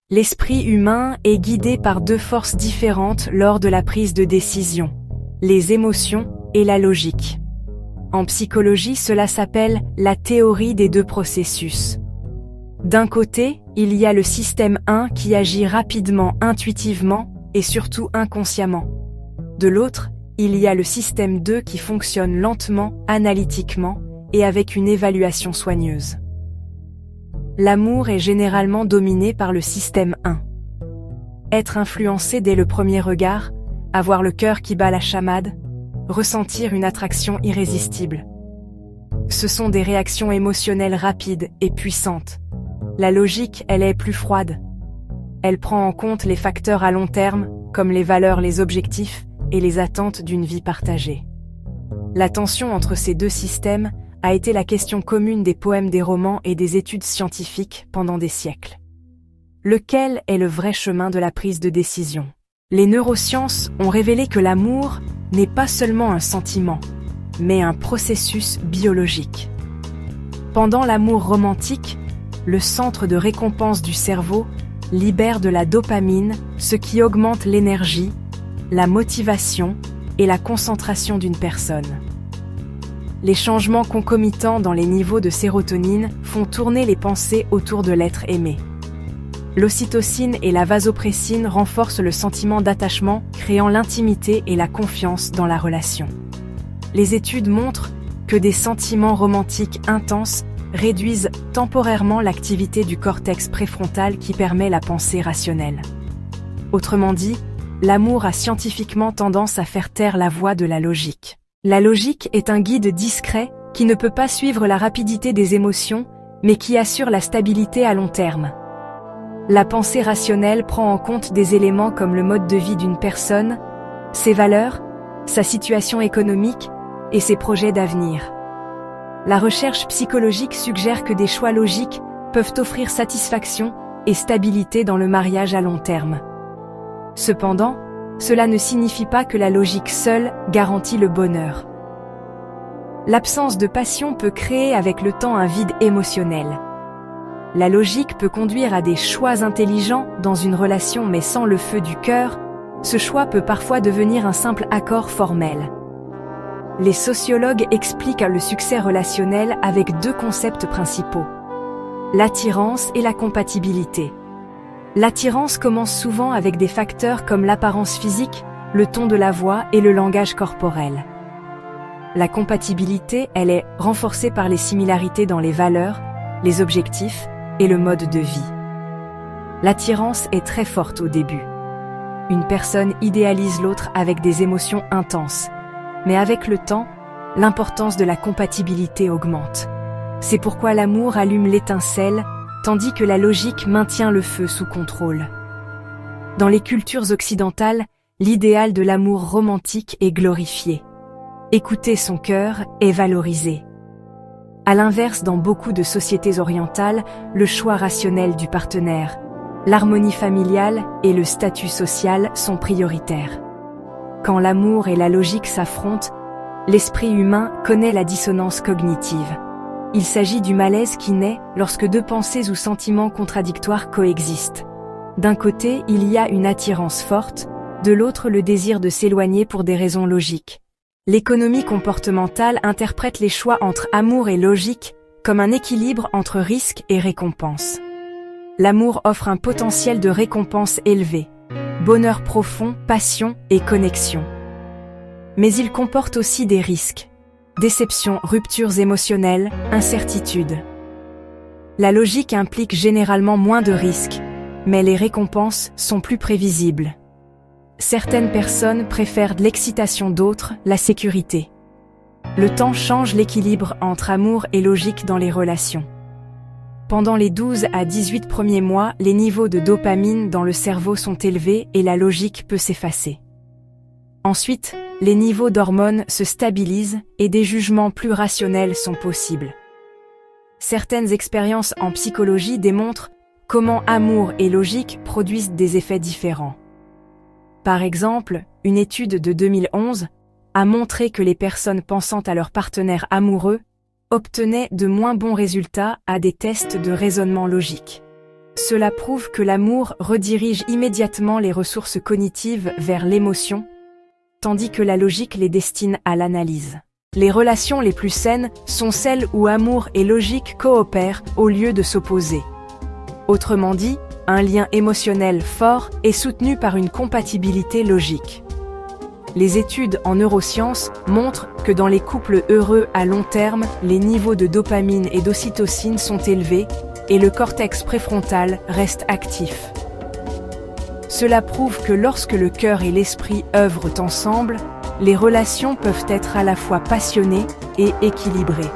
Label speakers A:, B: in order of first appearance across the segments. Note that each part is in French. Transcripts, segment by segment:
A: L'esprit humain est guidé par deux forces différentes lors de la prise de décision, les émotions et la logique. En psychologie, cela s'appelle la théorie des deux processus. D'un côté, il y a le système 1 qui agit rapidement, intuitivement et surtout inconsciemment. De l'autre, il y a le système 2 qui fonctionne lentement, analytiquement et avec une évaluation soigneuse. L'amour est généralement dominé par le système 1. Être influencé dès le premier regard, avoir le cœur qui bat la chamade, ressentir une attraction irrésistible. Ce sont des réactions émotionnelles rapides et puissantes. La logique, elle est plus froide. Elle prend en compte les facteurs à long terme, comme les valeurs, les objectifs et les attentes d'une vie partagée. La tension entre ces deux systèmes a été la question commune des poèmes, des romans et des études scientifiques pendant des siècles. Lequel est le vrai chemin de la prise de décision? Les neurosciences ont révélé que l'amour n'est pas seulement un sentiment, mais un processus biologique. Pendant l'amour romantique, le centre de récompense du cerveau libère de la dopamine, ce qui augmente l'énergie, la motivation et la concentration d'une personne. Les changements concomitants dans les niveaux de sérotonine font tourner les pensées autour de l'être aimé. L'ocytocine et la vasopressine renforcent le sentiment d'attachement, créant l'intimité et la confiance dans la relation. Les études montrent que des sentiments romantiques intenses réduisent temporairement l'activité du cortex préfrontal qui permet la pensée rationnelle. Autrement dit, l'amour a scientifiquement tendance à faire taire la voix de la logique. La logique est un guide discret qui ne peut pas suivre la rapidité des émotions, mais qui assure la stabilité à long terme. La pensée rationnelle prend en compte des éléments comme le mode de vie d'une personne, ses valeurs, sa situation économique et ses projets d'avenir. La recherche psychologique suggère que des choix logiques peuvent offrir satisfaction et stabilité dans le mariage à long terme. Cependant, cela ne signifie pas que la logique seule garantit le bonheur. L'absence de passion peut créer avec le temps un vide émotionnel. La logique peut conduire à des choix intelligents dans une relation, mais sans le feu du cœur, ce choix peut parfois devenir un simple accord formel. Les sociologues expliquent le succès relationnel avec deux concepts principaux: l'attirance et la compatibilité. L'attirance commence souvent avec des facteurs comme l'apparence physique, le ton de la voix et le langage corporel. La compatibilité, elle est renforcée par les similarités dans les valeurs, les objectifs et le mode de vie. L'attirance est très forte au début. Une personne idéalise l'autre avec des émotions intenses. Mais avec le temps, l'importance de la compatibilité augmente. C'est pourquoi l'amour allume l'étincelle, tandis que la logique maintient le feu sous contrôle. Dans les cultures occidentales, l'idéal de l'amour romantique est glorifié. Écouter son cœur est valorisé. À l'inverse, dans beaucoup de sociétés orientales, le choix rationnel du partenaire, l'harmonie familiale et le statut social sont prioritaires. Quand l'amour et la logique s'affrontent, l'esprit humain connaît la dissonance cognitive. Il s'agit du malaise qui naît lorsque deux pensées ou sentiments contradictoires coexistent. D'un côté, il y a une attirance forte, de l'autre le désir de s'éloigner pour des raisons logiques. L'économie comportementale interprète les choix entre amour et logique comme un équilibre entre risque et récompense. L'amour offre un potentiel de récompense élevé, bonheur profond, passion et connexion. Mais il comporte aussi des risques. Déception, ruptures émotionnelles, incertitudes. La logique implique généralement moins de risques, mais les récompenses sont plus prévisibles. Certaines personnes préfèrent l'excitation, d'autres, la sécurité. Le temps change l'équilibre entre amour et logique dans les relations. Pendant les 12 à 18 premiers mois, les niveaux de dopamine dans le cerveau sont élevés et la logique peut s'effacer. Ensuite, les niveaux d'hormones se stabilisent et des jugements plus rationnels sont possibles. Certaines expériences en psychologie démontrent comment amour et logique produisent des effets différents. Par exemple, une étude de 2011 a montré que les personnes pensant à leur partenaire amoureux obtenaient de moins bons résultats à des tests de raisonnement logique. Cela prouve que l'amour redirige immédiatement les ressources cognitives vers l'émotion, tandis que la logique les destine à l'analyse. Les relations les plus saines sont celles où amour et logique coopèrent au lieu de s'opposer. Autrement dit, un lien émotionnel fort est soutenu par une compatibilité logique. Les études en neurosciences montrent que dans les couples heureux à long terme, les niveaux de dopamine et d'ocytocine sont élevés et le cortex préfrontal reste actif. Cela prouve que lorsque le cœur et l'esprit œuvrent ensemble, les relations peuvent être à la fois passionnées et équilibrées.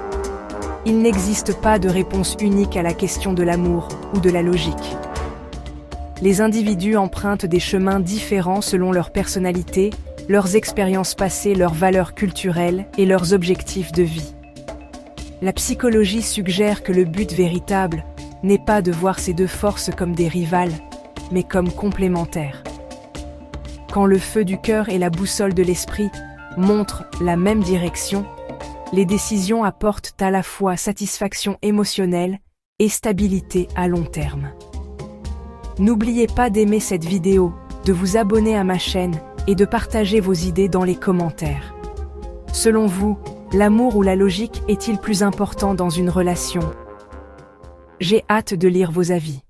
A: Il n'existe pas de réponse unique à la question de l'amour ou de la logique. Les individus empruntent des chemins différents selon leur personnalité, leurs expériences passées, leurs valeurs culturelles et leurs objectifs de vie. La psychologie suggère que le but véritable n'est pas de voir ces deux forces comme des rivales, mais comme complémentaires. Quand le feu du cœur et la boussole de l'esprit montrent la même direction, les décisions apportent à la fois satisfaction émotionnelle et stabilité à long terme. N'oubliez pas d'aimer cette vidéo, de vous abonner à ma chaîne et de partager vos idées dans les commentaires. Selon vous, l'amour ou la logique est-il plus important dans une relation? J'ai hâte de lire vos avis.